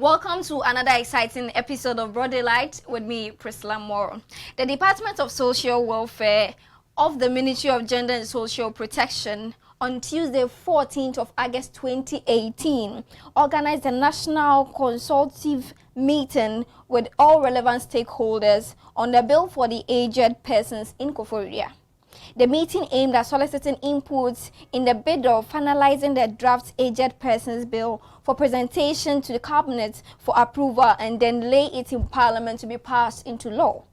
Welcome to another exciting episode of Broad Daylight with me, Priscilla Moore. The Department of Social Welfare of the Ministry of Gender and Social Protection on Tuesday, 14th of August 2018, organized a national consultative meeting with all relevant stakeholders on the bill for the aged persons in Koforidua. The meeting aimed at soliciting inputs in the bid of finalizing the draft Aged Persons Bill for presentation to the Cabinet for approval and then lay it in Parliament to be passed into law.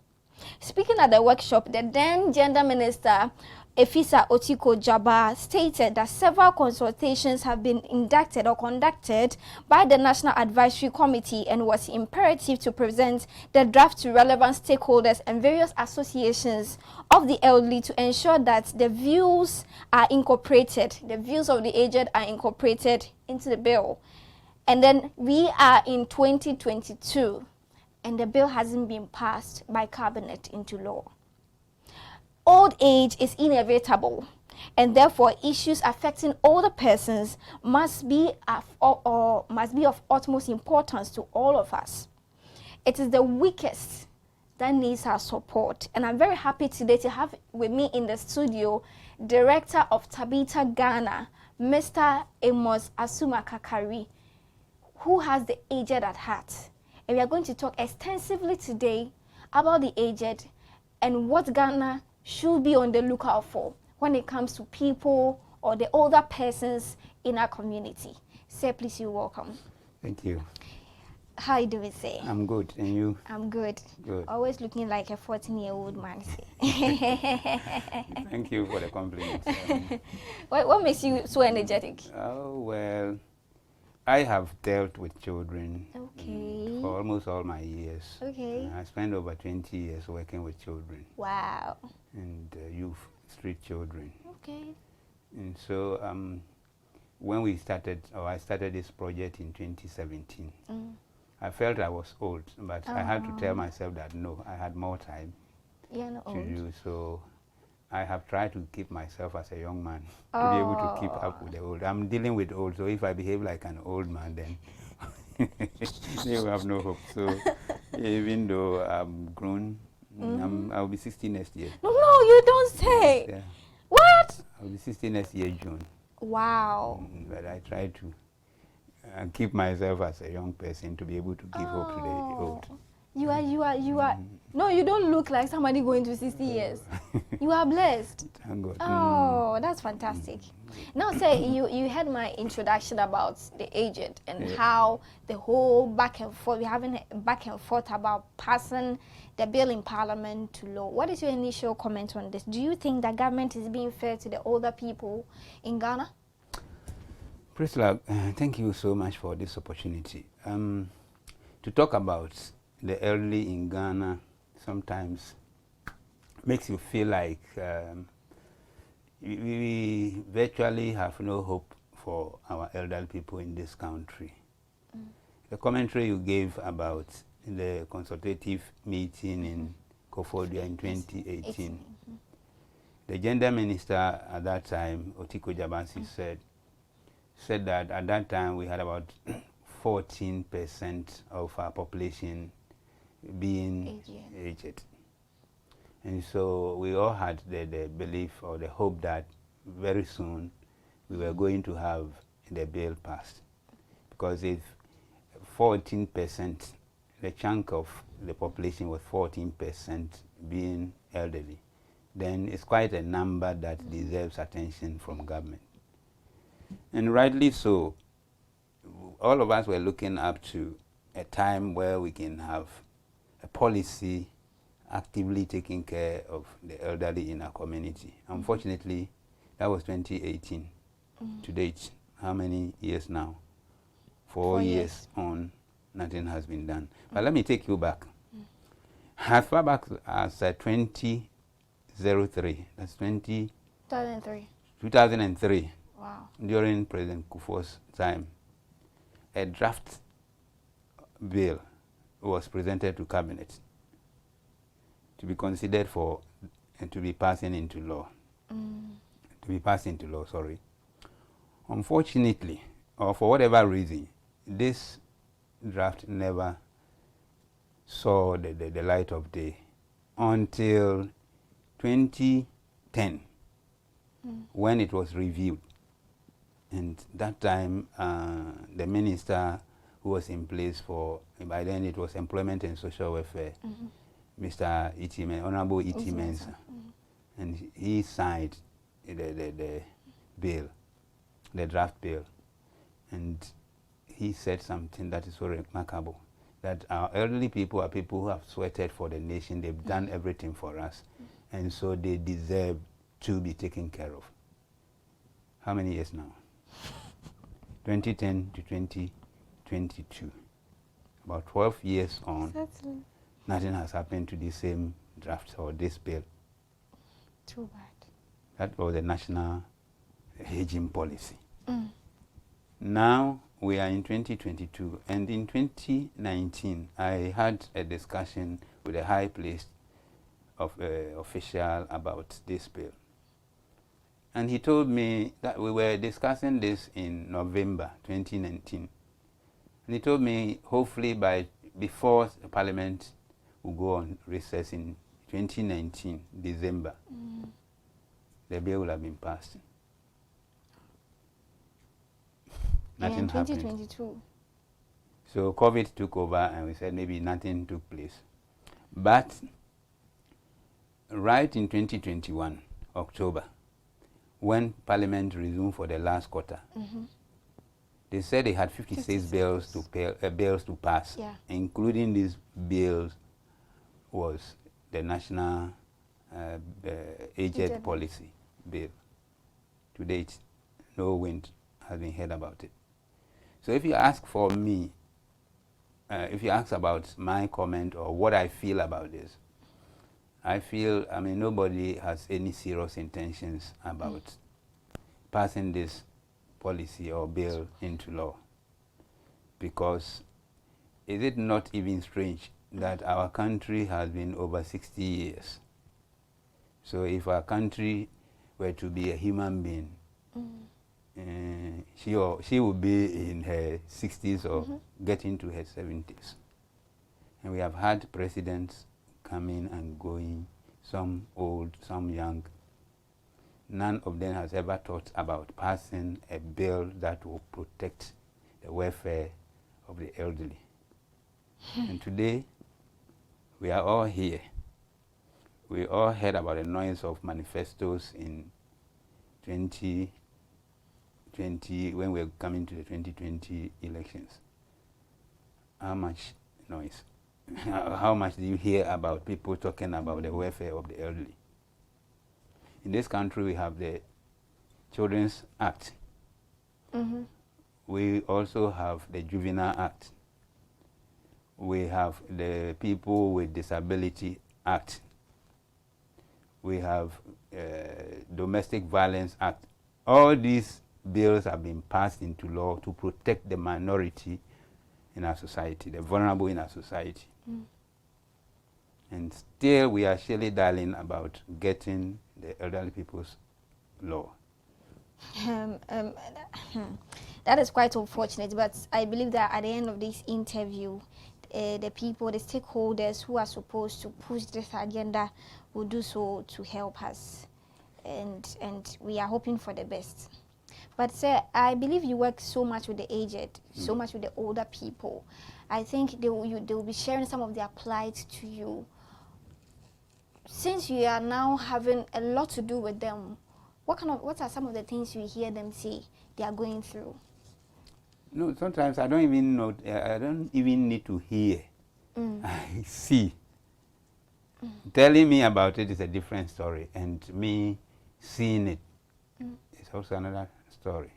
Speaking at the workshop, the then Gender Minister, Efisa Otiko Jaba, stated that several consultations have been conducted by the National Advisory Committee and was imperative to present the draft to relevant stakeholders and various associations of the elderly to ensure that the views of the aged are incorporated into the bill. And then we are in 2022 and the bill hasn't been passed by Cabinet into law. Old age is inevitable, and therefore issues affecting older persons must be of utmost importance to all of us. It is the weakest that needs our support, and I'm very happy today to have with me in the studio Director of Tabita Ghana, Mr. Amos Asuma Kakari, who has the aged at heart. And we are going to talk extensively today about the aged and what Ghana should be on the lookout for when it comes to people or the older persons in our community. Sir, please, you're welcome. Thank you. How are you doing, sir? I'm good. And you? I'm good. Good. Always looking like a 14-year-old man, sir. Thank you for the compliment. What makes you so energetic? Oh, well, I have dealt with children for almost all my years. Okay. I spent over 20 years working with children. Wow. And youth, street children. Okay. And so when I started this project in 2017, I felt I was old, but I had to tell myself that no, I had more time to do. So I have tried to keep myself as a young man to be able to keep up with the old. I'm dealing with old, so if I behave like an old man, then they will have no hope. So even though I'm grown, I'll be 60 next year. No, you don't say. Yeah. What? I'll be 60 next year, June. Wow. But I try to keep myself as a young person to be able to give hope to the old. You are. No, you don't look like somebody going to 60 years. You are blessed. Thank God. Oh, that's fantastic. Now, say you had my introduction about the aged and how the whole back and forth, we're having a back and forth about passing the bill in Parliament to law. What is your initial comment on this? Do you think the government is being fair to the older people in Ghana? Priscilla, thank you so much for this opportunity. To talk about the elderly in Ghana sometimes makes you feel like we virtually have no hope for our elderly people in this country. The commentary you gave about the consultative meeting in Koforidua in 2018, the gender minister at that time, Otiko Jabasi, said that at that time we had about 14% of our population being aged. And so we all had the belief or the hope that very soon we were going to have the bill passed. Because if 14%, the chunk of the population was 14% being elderly, then it's quite a number that deserves attention from government. And rightly so, all of us were looking up to a time where we can have a policy actively taking care of the elderly in our community. Unfortunately, that was 2018. To date, how many years now? 4 years on, nothing has been done. But let me take you back. As far back as 2003, that's 2003. Wow. During President Kufuor's time, a draft bill was presented to Cabinet to be considered for and to be passing into law. To be passed into law, sorry. Unfortunately, or for whatever reason, this draft never saw the light of day until 2010, when it was reviewed. And that time, the minister who was in place for, by then it was Employment and Social Welfare, Mr. Honorable E.T. Mensah, and he signed the bill, the draft bill, and he said something that is so remarkable, that our elderly people are people who have sweated for the nation, they've done everything for us, and so they deserve to be taken care of. How many years now? 2010 to 2022. About 12 years on, Certainly. nothing has happened to the same draft or this bill. Too bad. That was the national aging policy. Now we are in 2022, and in 2019 I had a discussion with a high-placed official about this bill. And he told me that we were discussing this in November 2019. And he told me hopefully before the Parliament will go on recess in 2019, December, the bill will have been passed. Nothing happened. 2022. So Gov't took over and we said maybe nothing took place. But right in 2021, October, when Parliament resumed for the last quarter, they said they had 56 bills to pass, including these bills was the National Aged Policy Bill. To date, no wind has been heard about it. So if you ask for me, if you ask about my comment or what I feel about this, I feel, nobody has any serious intentions about passing this policy or bill into law. Because is it not even strange that our country has been over 60 years? So if our country were to be a human being, she would be in her 60s or getting to her 70s. And we have had presidents coming and going, some old, some young. None of them has ever thought about passing a bill that will protect the welfare of the elderly. And today, we are all here. We all heard about the noise of manifestos in 2020 when we're coming to the 2020 elections. How much noise? How much do you hear about people talking about the welfare of the elderly? In this country, we have the Children's Act. We also have the Juvenile Act. We have the People with Disability Act. We have Domestic Violence Act. All these bills have been passed into law to protect the minority in our society, the vulnerable in our society. And still we are shilly-dallying about getting the elderly people's law. That is quite unfortunate, but I believe that at the end of this interview, the people, the stakeholders who are supposed to push this agenda will do so to help us. And we are hoping for the best. But sir, I believe you work so much with the aged, so much with the older people. I think they will be sharing some of their plight to you. Since you are now having a lot to do with them, what are some of the things you hear them say they are going through? No, sometimes I don't even know. I don't even need to hear. I see. Telling me about it is a different story, and me seeing it is also another story.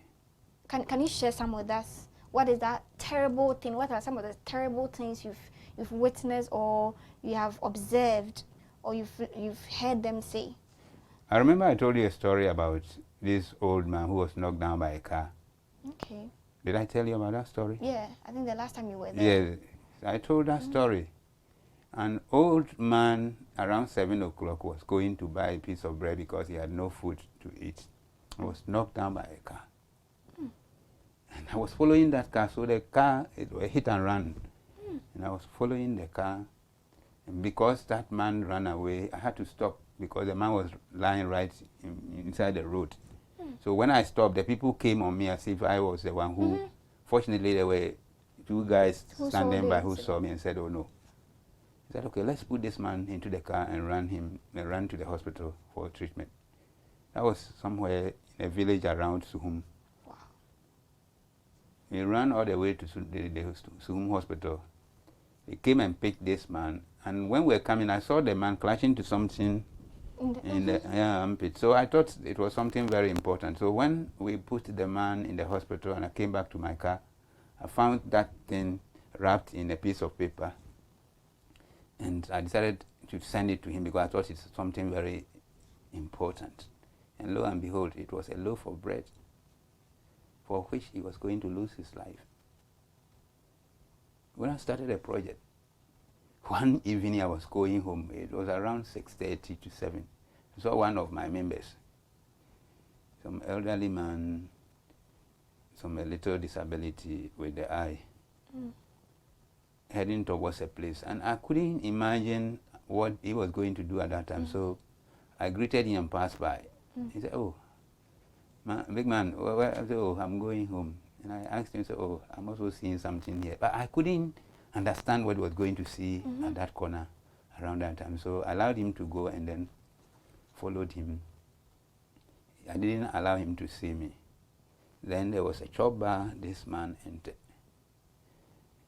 Can you share some with us? What is that terrible thing? What are some of the terrible things you've witnessed or you have observed or you've heard them say? I remember I told you a story about this old man who was knocked down by a car. Okay. Did I tell you about that story? Yeah, I think the last time you were there. Yes, I told that story. An old man around 7 o'clock was going to buy a piece of bread because he had no food to eat. He was knocked down by a car. And I was following that car, so the car, it was hit and run. And I was following the car. And because that man ran away, I had to stop because the man was lying right inside the road. So when I stopped, the people came on me as if I was the one who, fortunately, there were two guys standing by who saw me and said, oh no. He said, okay, let's put this man into the car and run to the hospital for treatment. That was somewhere in a village around Suhum. Wow. We ran all the way to the Suhum hospital. They came and picked this man. And when we were coming, I saw the man clutching to something in the armpit. So I thought it was something very important. So when we put the man in the hospital and I came back to my car, I found that thing wrapped in a piece of paper. And I decided to send it to him because I thought it's something very important. And lo and behold, it was a loaf of bread for which he was going to lose his life. When I started a project, one evening I was going home. It was around 6:30 to 7. I saw one of my members, some elderly man, some a little disability with the eye, heading towards a place. And I couldn't imagine what he was going to do at that time. So I greeted him and passed by. He said, oh, big man, I said, oh, I'm going home. And I asked him, oh, I'm also seeing something here. But I couldn't understand what he was going to see at that corner around that time. So I allowed him to go and then followed him. I didn't allow him to see me. Then there was a chop bar, this man entered.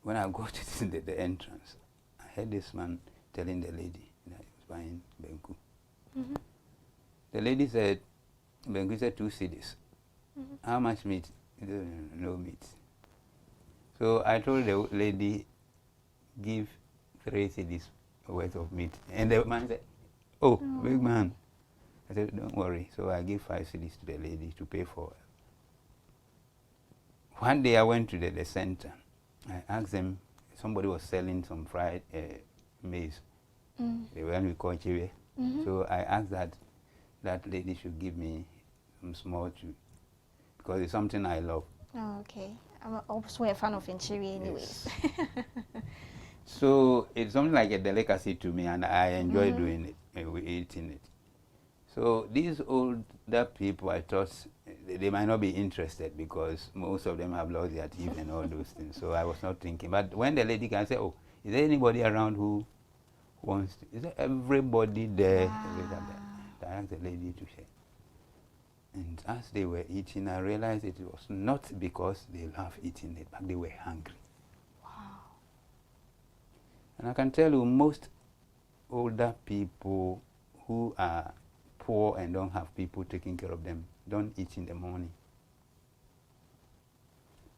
When I got to the entrance, I heard this man telling the lady that he was buying benku. The lady said, benku said 2 cedis. How much meat? No meat. So I told the lady, give 3 cedis worth of meat. And the man said, oh, big man. I said, don't worry. So I gave 5 cedis to the lady to pay for it. One day I went to the center. I asked them, somebody was selling some fried maize. The one we call chiwe. So I asked that lady should give me some small too, because it's something I love. Oh, okay. I'm also a fan of Inchiri anyways. Yes. So it's something like a delicacy to me, and I enjoy doing it and eating it. So these older people, I thought they might not be interested because most of them have lost their teeth and all those things. So I was not thinking. But when the lady can say, oh, is there anybody around who wants to? Is there everybody there? I asked the lady to share. And as they were eating, I realized it was not because they love eating it, but they were hungry. Wow. And I can tell you, most older people who are poor and don't have people taking care of them don't eat in the morning.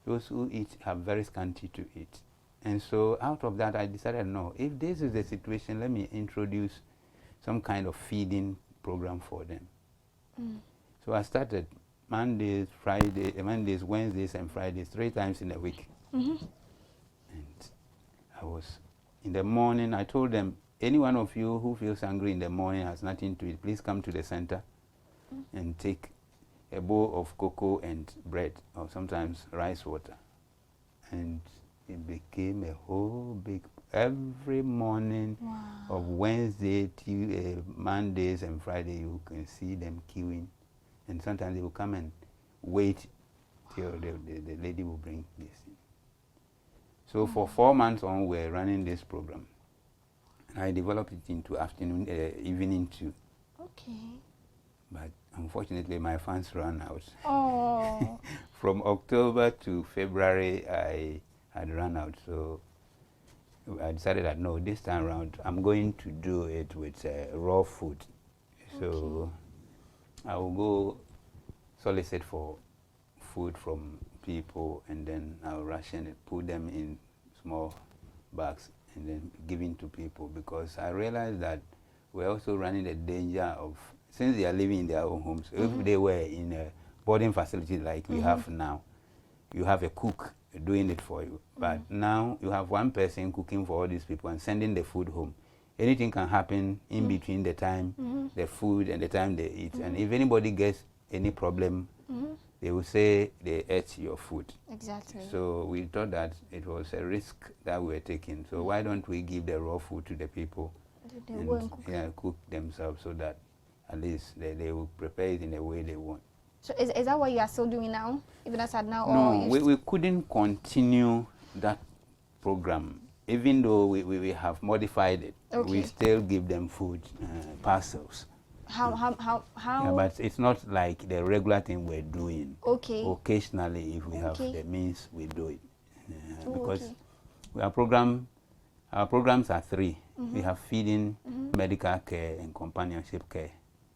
Those who eat have very scanty to eat. And so out of that, I decided, no, if this is the situation, let me introduce some kind of feeding program for them. So I started Mondays, Wednesdays, and Fridays, 3 times in a week. And I was, in the morning, I told them, any one of you who feels hungry in the morning, has nothing to eat, please come to the center and take a bowl of cocoa and bread, or sometimes rice water. And it became a whole big, every morning of Wednesday, Mondays, and Friday, you can see them queuing. And sometimes they will come and wait till the lady will bring this in. So for 4 months on, we're running this program. And I developed it into evening too. Okay. But unfortunately, my funds ran out. Oh. From October to February, I had run out. So I decided that no, this time around, I'm going to do it with raw food. So I will go solicit for food from people, and then I'll ration it, put them in small bags, and then giving to people, because I realized that we're also running the danger of, since they are living in their own homes, if they were in a boarding facility like we have now, you have a cook doing it for you. But now you have one person cooking for all these people and sending the food home. Anything can happen in between the time, the food and the time they eat. And if anybody gets any problem, they will say they ate your food. Exactly. So we thought that it was a risk that we were taking. So why don't we give the raw food to the people and cook themselves, so that at least they will prepare it in the way they want. So is that what you are still doing now, even as at now? No, we couldn't continue that program, even though we have modified it. Okay. We still give them food parcels. How? Yeah, but it's not like the regular thing we're doing. Okay. Occasionally, if we have the means, we do it. Because our programs are 3. We have feeding, medical care, and companionship care.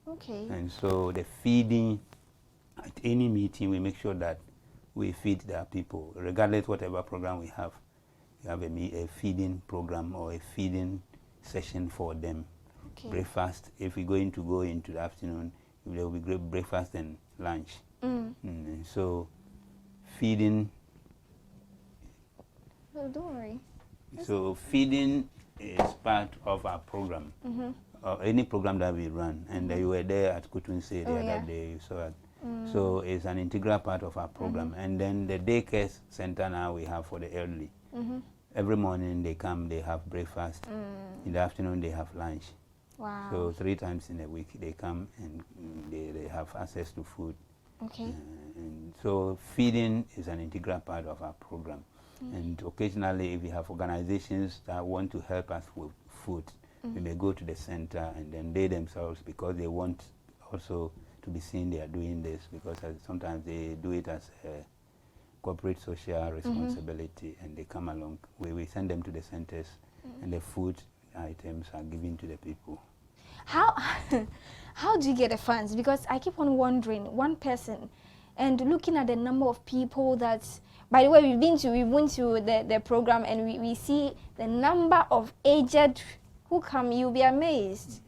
Okay. And so the feeding, at any meeting, we make sure that we feed the people, regardless whatever program we have. We have a feeding program or a feeding session for them. Okay. Breakfast, if we're going to go into the afternoon, there will be great breakfast and lunch. So feeding. No, don't worry. So feeding is part of our program, any program that we run. And you were there at Kutunse the other day, you saw it. So it's an integral part of our program. And then the daycare center now we have for the elderly. Every morning they come, they have breakfast. In the afternoon they have lunch. Wow. So 3 times in a week they come and they have access to food. Okay. And so feeding is an integral part of our program. And occasionally, if we have organizations that want to help us with food, we may go to the center, and then they themselves, because they want also to be seen they are doing this, because sometimes they do it as a corporate social responsibility, and they come along. We send them to the centers, and the food items are given to the people. How do you get the funds? Because I keep on wondering, one person, and looking at the number of people that, by the way, we went to the program, and we see the number of aged who come. You'll be amazed.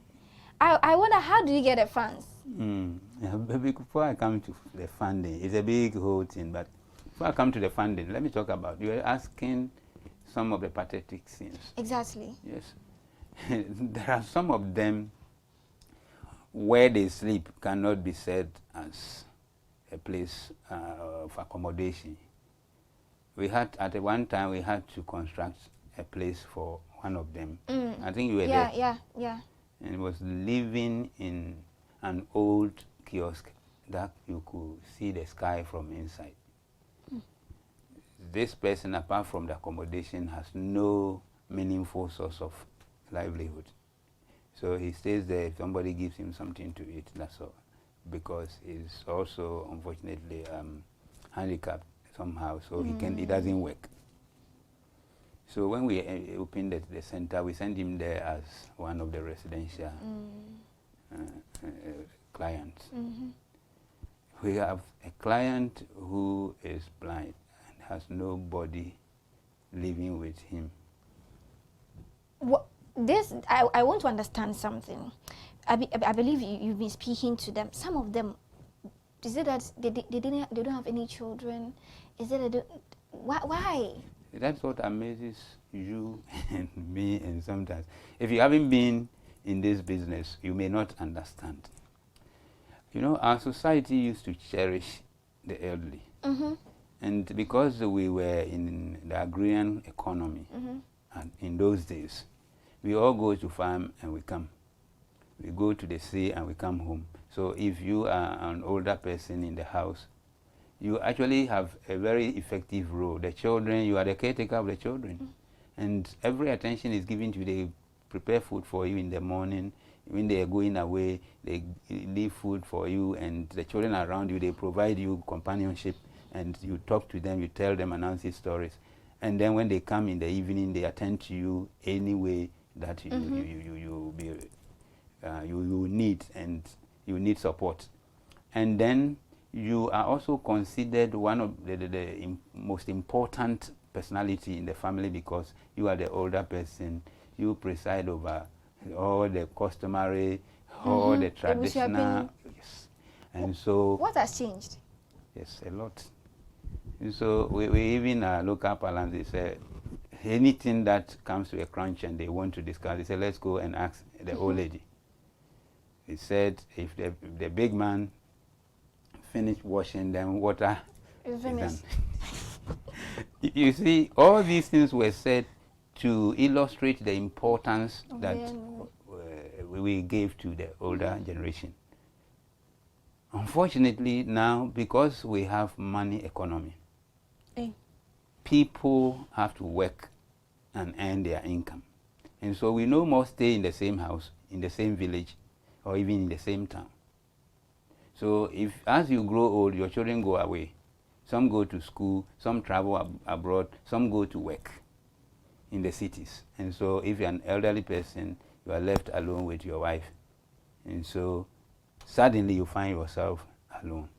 I wonder, how do you get the funds? Before I come to the funding, it's a big whole thing, but before I come to the funding, let me talk about, you were asking some of the pathetic scenes. Exactly. Yes. There are some of them where they sleep cannot be said as a place of accommodation. We had, at one time, we had to construct a place for one of them. I think you were there. Yeah. And it was living in an old kiosk that you could see the sky from inside. This person, apart from the accommodation, has no meaningful source of livelihood. So he stays there if somebody gives him something to eat, that's all. Because he's also, unfortunately, handicapped somehow, so he doesn't work. So when we opened the center, we sent him there as one of the residential clients. We have a client who is blind and has nobody living with him. I want to understand something. I believe you've been speaking to them. Some of them, is it that they don't have any children? Is it why? That's what amazes you and me, and sometimes. If you haven't been in this business, you may not understand. You know, our society used to cherish the elderly. And because we were in the agrarian economy, and in those days, we all go to farm and we come. We go to the sea and we come home. So if you are an older person in the house, you actually have a very effective role. The children, you are the caretaker of the children. And every attention is given to you. They prepare food for you in the morning. When they are going away, they leave food for you, and the children around you, they provide you companionship, and you talk to them, you tell them announce stories. And then when they come in the evening, they attend to you any way that you need, and you need support. And then you are also considered one of the most important personality in the family, because you are the older person. You preside over all the customary, all the traditional. Yes. And so. What has changed? Yes, a lot. And so we even local parlance, they say, anything that comes to a crunch and they want to discuss, they say, let's go and ask the old lady. He said, if the big man finish washing, then water It's is done. finished. You see, all these things were said to illustrate the importance that we gave to the older generation. Unfortunately, now, because we have money economy, people have to work and earn their income. And so we no more stay in the same house, in the same village, or even in the same town. So if, as you grow old, your children go away. Some go to school, some travel abroad, some go to work in the cities. And so if you're an elderly person, you are left alone with your wife. And so suddenly you find yourself alone.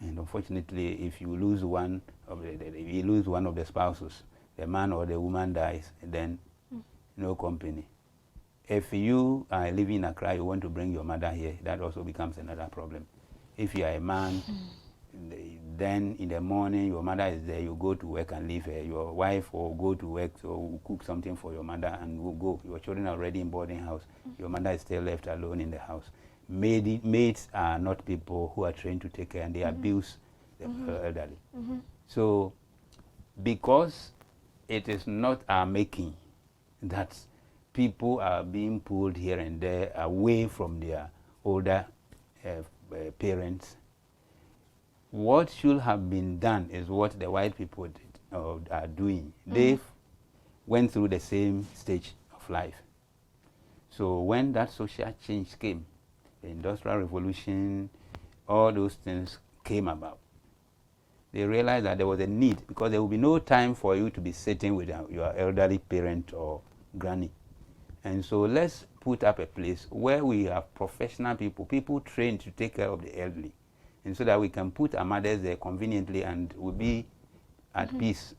And unfortunately, if you lose one of the spouses, the man or the woman dies, then no company. If you are living in Accra, you want to bring your mother here, that also becomes another problem. If you are a man, then in the morning your mother is there, you go to work and leave her. Your wife will go to work or will cook something for your mother and will go. Your children are already in boarding house. Your mother is still left alone in the house. Maids are not people who are trained to take care, and they abuse the elderly. So because it is not our making that people are being pulled here and there away from their older parents, what should have been done is what the white people did, are doing. They went through the same stage of life. So when that social change came, the Industrial Revolution, all those things came about. They realized that there was a need, because there will be no time for you to be sitting with your elderly parent or granny. And so let's put up a place where we have professional people trained to take care of the elderly, and so that we can put our mothers there conveniently and we'll be at peace,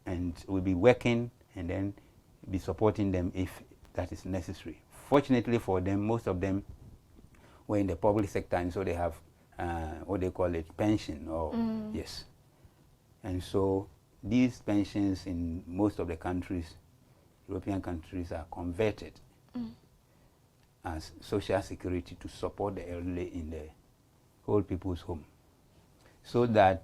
and we'll be working and then be supporting them if that is necessary. Fortunately for them, most of them were in the public sector, and so they have what they call it, pension, or yes. And so these pensions in most of the countries, European countries, are converted as social security to support the elderly in the old people's home, so that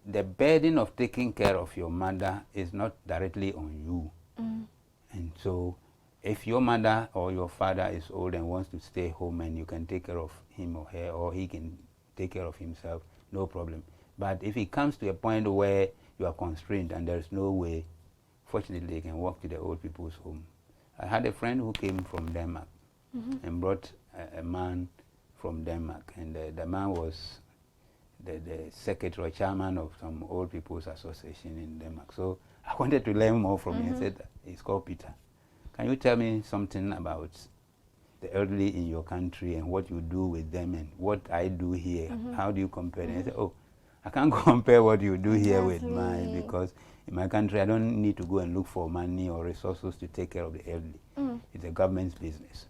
the burden of taking care of your mother is not directly on you. And so if your mother or your father is old and wants to stay home and you can take care of him or her, or he can take care of himself, no problem. But if it comes to a point where you are constrained and there's no way, fortunately they can walk to the old people's home. I had a friend who came from Denmark and brought a man from Denmark, and the man was the secretary or chairman of some old people's association in Denmark. So I wanted to learn more from him. He said, he's called Peter. Can you tell me something about the elderly in your country and what you do with them and what I do here? How do you compare them? I said, oh, I can't compare what you do here with mine, because in my country I don't need to go and look for money or resources to take care of the elderly. It's the government's business.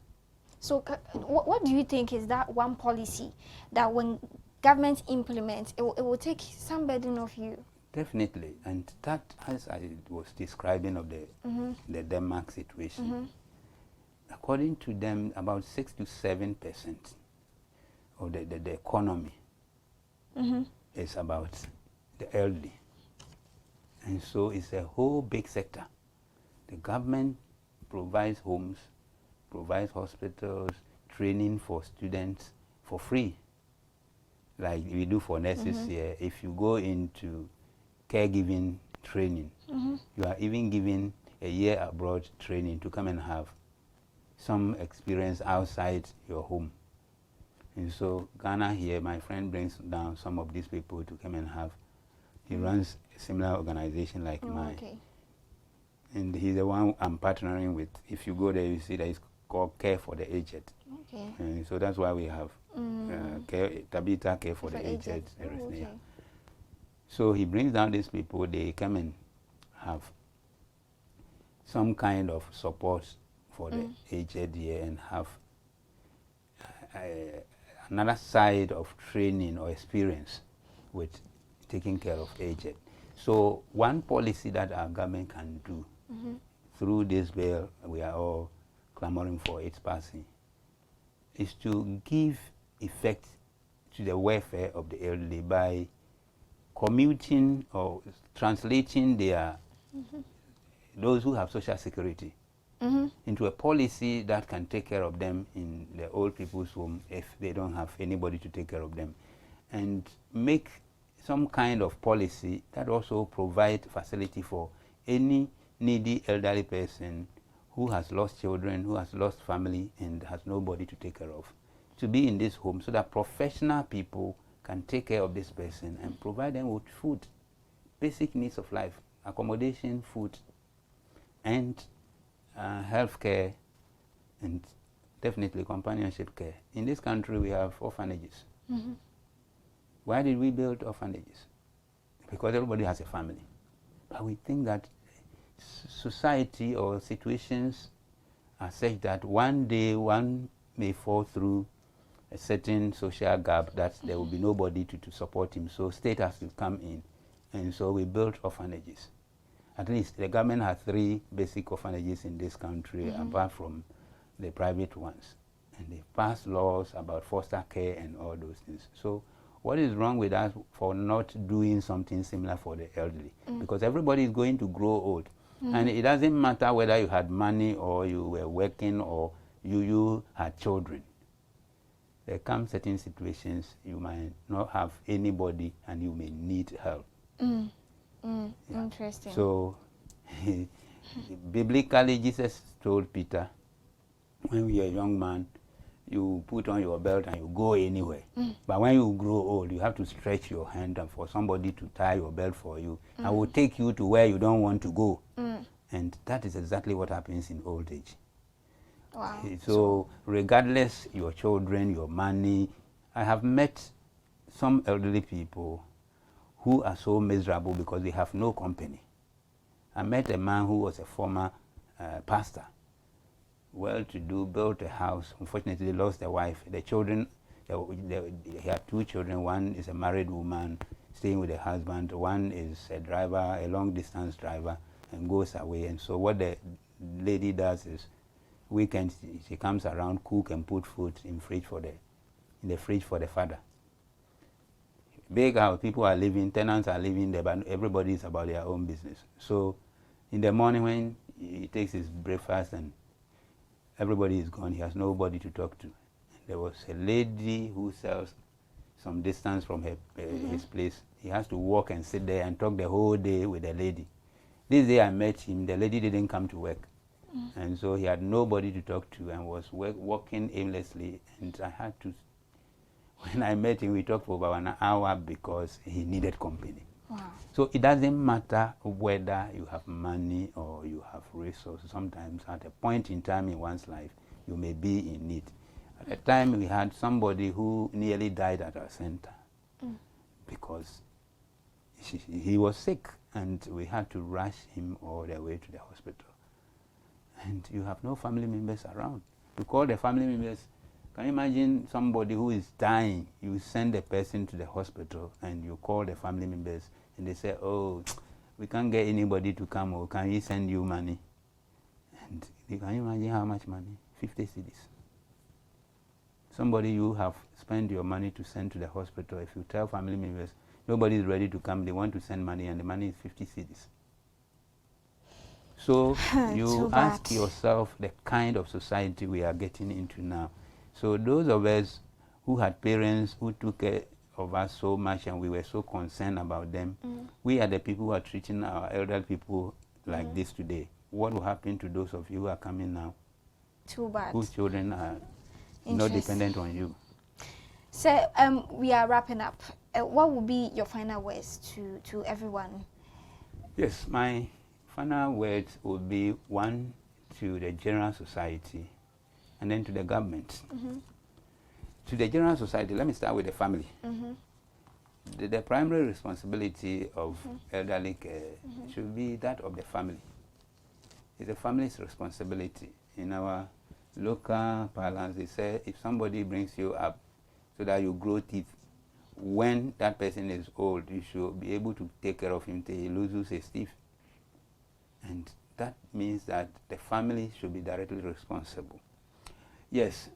So what do you think is that one policy that when government implements, it will take some burden off you? Definitely, and that, as I was describing of the Denmark situation, according to them, about 6 to 7% of the economy is about the elderly. And so it's a whole big sector. The government provides homes, provides hospitals, training for students for free, like we do for nurses here. If you go into caregiving training, you are even given a year abroad training to come and have some experience outside your home. And so Ghana here, my friend brings down some of these people to come and have. He runs a similar organization like mine. And he's the one I'm partnering with. If you go there, you see that it's called Care for the Aged. And so that's why we have Tabitha Care for the Aged. So he brings down these people, they come and have some kind of support for the aged here, and have another side of training or experience with taking care of aged. So one policy that our government can do through this bill we are all clamoring for its passing is to give effect to the welfare of the elderly by commuting or translating their those who have social security into a policy that can take care of them in the old people's home if they don't have anybody to take care of them, and make some kind of policy that also provide facility for any needy elderly person who has lost children, who has lost family, and has nobody to take care of, to be in this home so that professional people can take care of this person and provide them with food, basic needs of life, accommodation, food, and health care, and definitely companionship care. In this country, we have orphanages. Why did we build orphanages? Because everybody has a family. But we think that society or situations are such that one day one may fall through a certain social gap that there will be nobody to support him. So state has to come in. And so we built orphanages. At least the government has 3 basic orphanages in this country, apart from the private ones. And they passed laws about foster care and all those things. So what is wrong with us for not doing something similar for the elderly? Because everybody is going to grow old. And it doesn't matter whether you had money or you were working or you had children. There come certain situations you might not have anybody and you may need help. Yeah. Interesting. So, biblically, Jesus told Peter, when you're a young man, you put on your belt and you go anywhere. But when you grow old, you have to stretch your hand and for somebody to tie your belt for you. I will take you to where you don't want to go. And that is exactly what happens in old age. Wow. So regardless your children, your money, I have met some elderly people who are so miserable because they have no company. I met a man who was a former pastor, well-to-do, built a house. Unfortunately, lost a wife. The children, he had 2 children. One is a married woman staying with a husband. One is a driver, a long-distance driver, and goes away. And so what the lady does is, weekends she comes around, cook and put food in the fridge for the father. Big house, people are living, tenants are living there, but everybody is about their own business. So in the morning when he takes his breakfast and everybody is gone, he has nobody to talk to. There was a lady who sells some distance from his place. He has to walk and sit there and talk the whole day with the lady. This day I met him, the lady didn't come to work. And so he had nobody to talk to and was walking aimlessly. And I had to, when I met him, we talked for about an hour because he needed company. Wow. So it doesn't matter whether you have money or you have resources. Sometimes at a point in time in one's life, you may be in need. At the time, we had somebody who nearly died at our center because he was sick and we had to rush him all the way to the hospital. And you have no family members around. You call the family members. Can you imagine somebody who is dying? You send a person to the hospital and you call the family members and they say, oh, we can't get anybody to come, or can we send you money? And can you imagine how much money? 50 cedis. Somebody you have spent your money to send to the hospital, if you tell family members, nobody is ready to come, they want to send money and the money is 50 cedis. So you ask yourself the kind of society we are getting into now. So those of us who had parents who took care of us so much and we were so concerned about them, we are the people who are treating our elder people like this today. What will happen to those of you who are coming now? Too bad. Whose children are not dependent on you? So we are wrapping up. What would be your final words to everyone? Yes, my final words would be, one, to the general society, and then to the government. To the general society, let me start with the family. The primary responsibility of elderly care should be that of the family. It's the family's responsibility. In our local parlance, they say if somebody brings you up so that you grow teeth, when that person is old, you should be able to take care of him till he loses his teeth. And that means that the family should be directly responsible. Yes,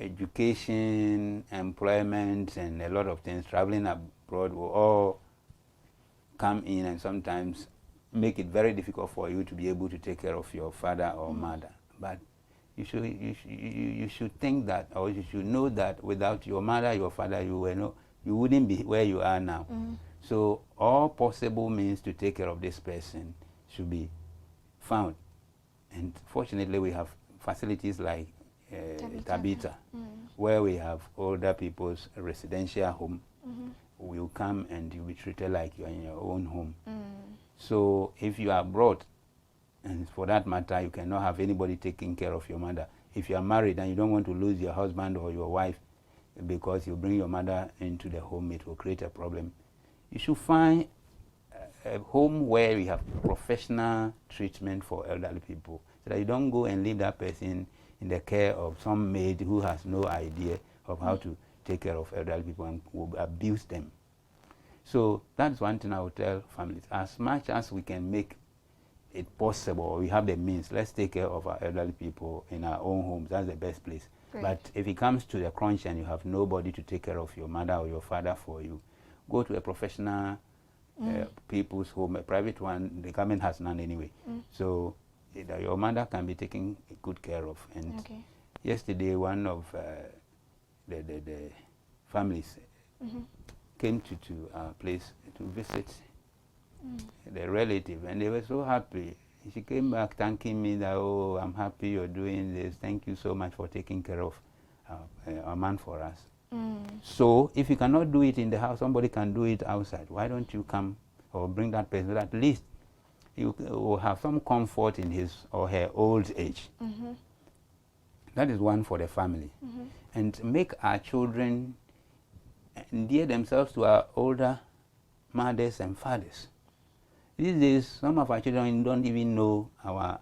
education, employment, and a lot of things, traveling abroad will all come in and sometimes make it very difficult for you to be able to take care of your father or mother. But you should think that, or you should know that without your mother, your father, you wouldn't be where you are now. So all possible means to take care of this person should be found. And fortunately, we have facilities like Tabitha, where we have older people's residential home. You come and you'll be treated like you're in your own home. So if you are abroad, and for that matter, you cannot have anybody taking care of your mother. If you are married and you don't want to lose your husband or your wife because you bring your mother into the home, it will create a problem. You should find a home where we have professional treatment for elderly people, so that you don't go and leave that person in the care of some maid who has no idea of how to take care of elderly people and will abuse them. So that's one thing I would tell families. As much as we can make it possible, or we have the means, let's take care of our elderly people in our own homes. That's the best place. Great. But if it comes to the crunch and you have nobody to take care of your mother or your father for you, go to a professional people's home, a private one. The government has none anyway. So your mother can be taken good care of. And yesterday, one of the families came to our place to visit the relative, and they were so happy. She came back thanking me that, oh, I'm happy you're doing this. Thank you so much for taking care of our man for us. So if you cannot do it in the house, somebody can do it outside. Why don't you come or bring that person? At least you will have some comfort in his or her old age. That is one for the family. And make our children endear themselves to our older mothers and fathers. These days, some of our children don't even know our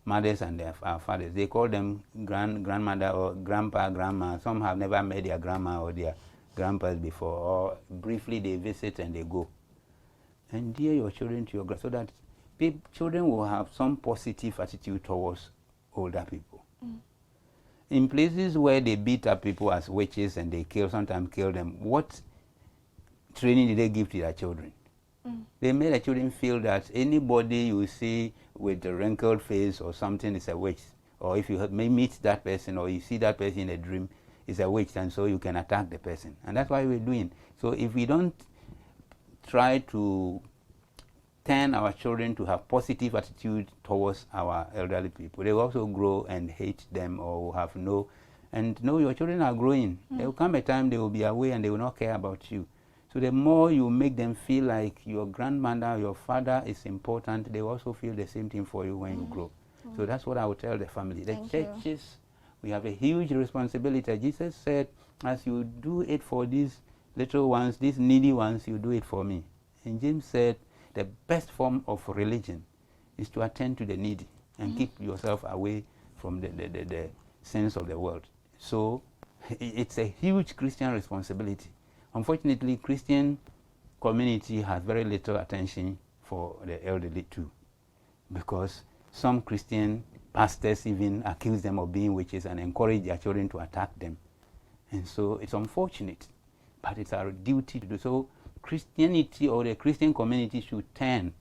mothers and our fathers. They call them grandmother or grandpa, grandma. Some have never met their grandma or their grandpas before, or briefly they visit and they go. Endear your children to your so that children will have some positive attitude towards older people. In places where they beat up people as witches and they sometimes kill them, what training did they give to their children? They made their children feel that anybody you see with a wrinkled face or something is a witch. Or if you may meet that person or you see that person in a dream, it's a witch, and so you can attack the person. And that's why we're doing. So if we don't try to turn our children to have positive attitude towards our elderly people, they will also grow and hate them or will have your children are growing. There will come a time they will be away and they will not care about you. So the more you make them feel like your grandmother, your father is important, they will also feel the same thing for you when you grow. So that's what I would tell the family. The churches, we have a huge responsibility. Jesus said, as you do it for these little ones, these needy ones, you do it for me. And James said, the best form of religion is to attend to the needy and keep yourself away from the sins of the world. So it's a huge Christian responsibility. Unfortunately, Christian community has very little attention for the elderly too, because some Christian pastors even accuse them of being witches and encourage their children to attack them. And so it's unfortunate, but it's our duty to do so. Christianity or the Christian community should turn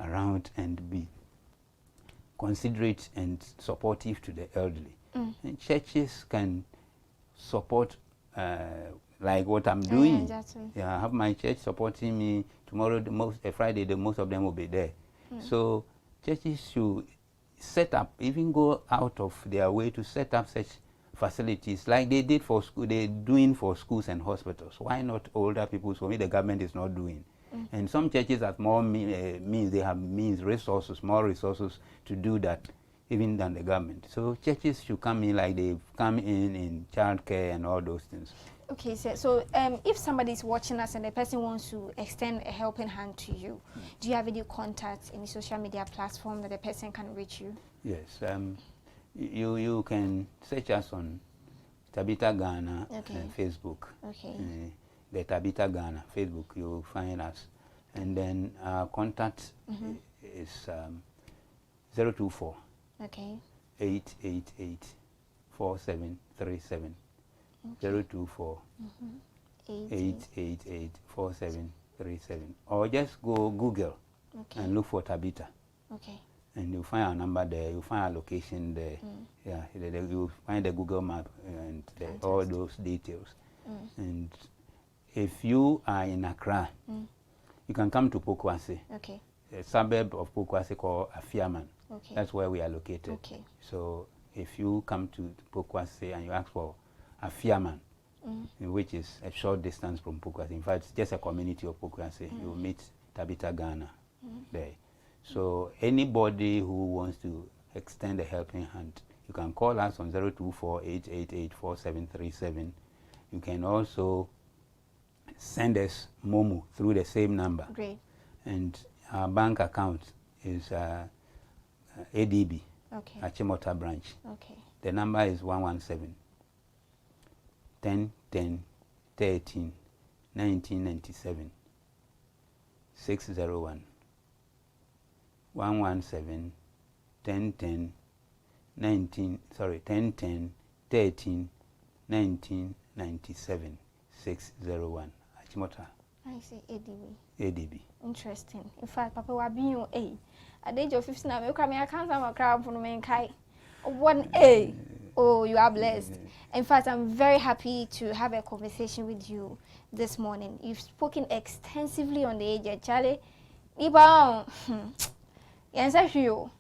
around and be considerate and supportive to the elderly. And churches can support like what I'm doing. I have my church supporting me. Tomorrow, Friday, most of them will be there. So churches should set up, even go out of their way to set up such facilities like they did for school. They're doing for schools and hospitals. Why not older people? So the government is not doing. And some churches have more means. They have resources, more resources to do that, even than the government. So churches should come in like they've come in childcare and all those things. Okay, so if somebody is watching us and the person wants to extend a helping hand to you, do you have any contacts, any social media platform that the person can reach you? Yes, you can search us on Tabitha Ghana Facebook. The Tabitha Ghana Facebook, you'll find us. And then our contact is 024 888 4737. 024 888 4737. Or just go Google and look for Tabitha. Okay. And you'll find our number there, you'll find our location there. Yeah, you'll find the Google map and all those details. And if you are in Accra, you can come to Pokwase. Okay. A suburb of Pokwase called Afiaman. Okay. That's where we are located. Okay. So if you come to Pokwase and you ask for Afiaman, which is a short distance from Pokwase, in fact, it's just a community of Pokwase, you'll meet Tabitha Ghana there. So anybody who wants to extend a helping hand, you can call us on 024 888 4737. You can also send us Momo through the same number. Great. And our bank account is ADB, Okay. Achimota branch. Okay. The number is 117 10 10 13 1997 601. 117 10 10 19 sorry 10 10 13 1997 601. Achimota. I say ADB. ADB. Interesting. In fact, Papa, we being A. At the age of 15, I can't have a crowd for me. 1A. Oh, you are blessed. In fact, I'm very happy to have a conversation with you this morning. You've spoken extensively on the age, Charlie. Yes, you.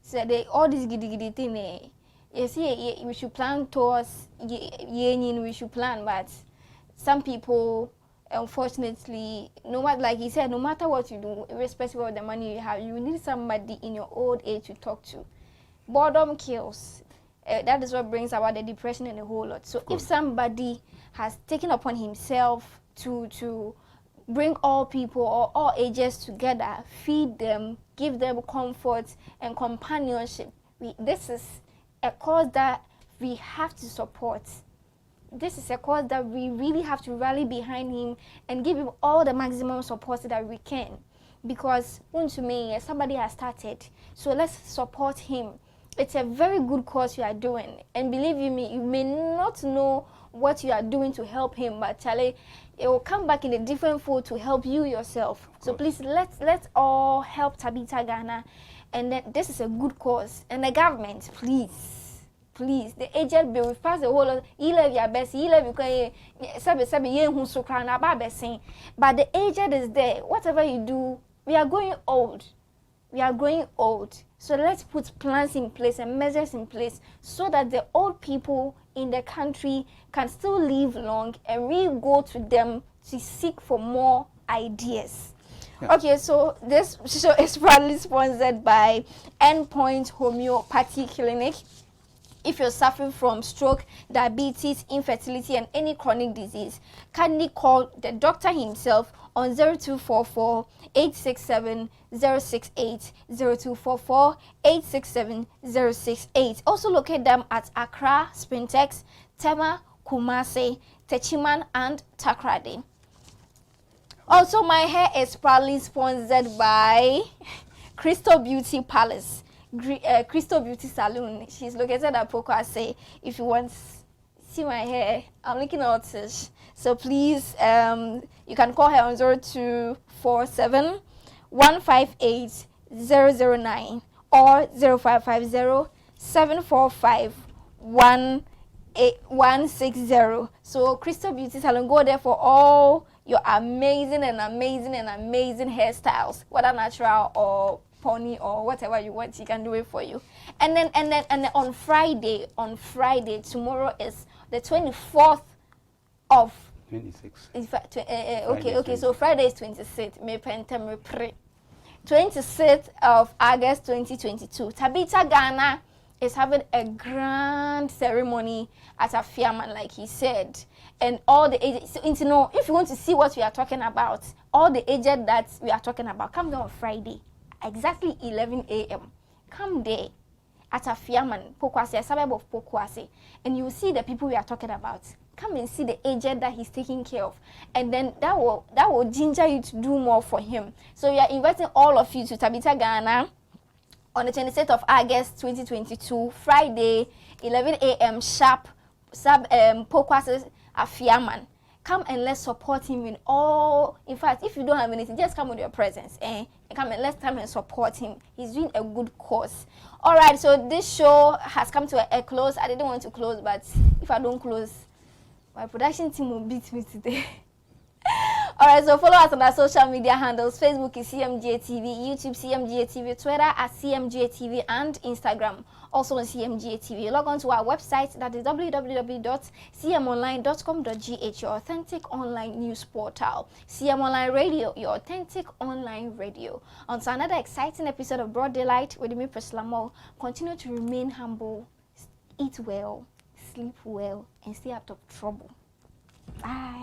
So all this giddy thing. You see, we should plan towards we should plan, but some people, unfortunately, no matter, like he said, no matter what you do, irrespective of the money you have, you need somebody in your old age to talk to. Boredom kills. That is what brings about the depression and a whole lot. So if somebody has taken upon himself to bring all people or all ages together, feed them, give them comfort and companionship, this is a cause that we have to support. This is a cause that we really have to rally behind him and give him all the maximum support that we can. Because, to me, somebody has started, so let's support him. It's a very good cause you are doing. And believe you me, you may not know what you are doing to help him, but Charlie, it will come back in a different fold to help you yourself. So please, let's all help Tabitha Ghana. And then this is a good cause. And the government, please, the agent bill, we've passed the whole lot. But the agent is there. Whatever you do, we are going old. We are growing old. So let's put plans in place and measures in place so that the old people in the country can still live long and we go to them to seek for more ideas. Yeah. Okay, so this show is proudly sponsored by Endpoint Homeopathy Clinic. If you're suffering from stroke, diabetes, infertility, and any chronic disease, kindly call the doctor himself on 0244 867 068 0244 867 068. Also locate them at Accra, Spintex, Tema, Kumasi, Techiman, and Takrady. Also, my hair is proudly sponsored by Crystal Beauty Palace. Crystal Beauty Salon. She's located at Pokwase. If you want to see my hair, I'm looking out. So please, you can call her on 0247 158 009 or 0550 745 160. So Crystal Beauty Salon, go there for all your amazing hairstyles, whether natural or pony or whatever you want, he can do it for you. And then on Friday, tomorrow is the 24th of 26. Okay, so Friday is 26th. 26th of August 2022. Tabitha Ghana is having a grand ceremony at Afiaman, like he said. And all the ages, so, if you want to see what we are talking about, all the ages that we are talking about, come down on Friday, exactly 11 a.m. Come there at Afiaman, Pokwase, a suburb of Pokwase, and you will see the people we are talking about. Come and see the agent that he's taking care of, and then that will ginger you to do more for him. So we are inviting all of you to Tabitha Ghana on the 26th of August 2022, Friday, 11 a.m. sharp, sub Pokwa's Afiaman. Come and let's support him in all. In fact, if you don't have anything, just come with your presence and let's come and support him. He's doing a good cause. All right, so this show has come to a close. I didn't want to close, but if I don't close, my production team will beat me today. All right, so follow us on our social media handles. Facebook is CMGA TV, YouTube CMGA TV, Twitter at CMGA TV, and Instagram also on CMGA TV. Log on to our website, that is www.cmonline.com.gh, your authentic online news portal. CM Online Radio, your authentic online radio. On to another exciting episode of Broad Daylight with me, Priscilla Moore. Continue to remain humble, eat well, sleep well, and stay out of trouble. Bye.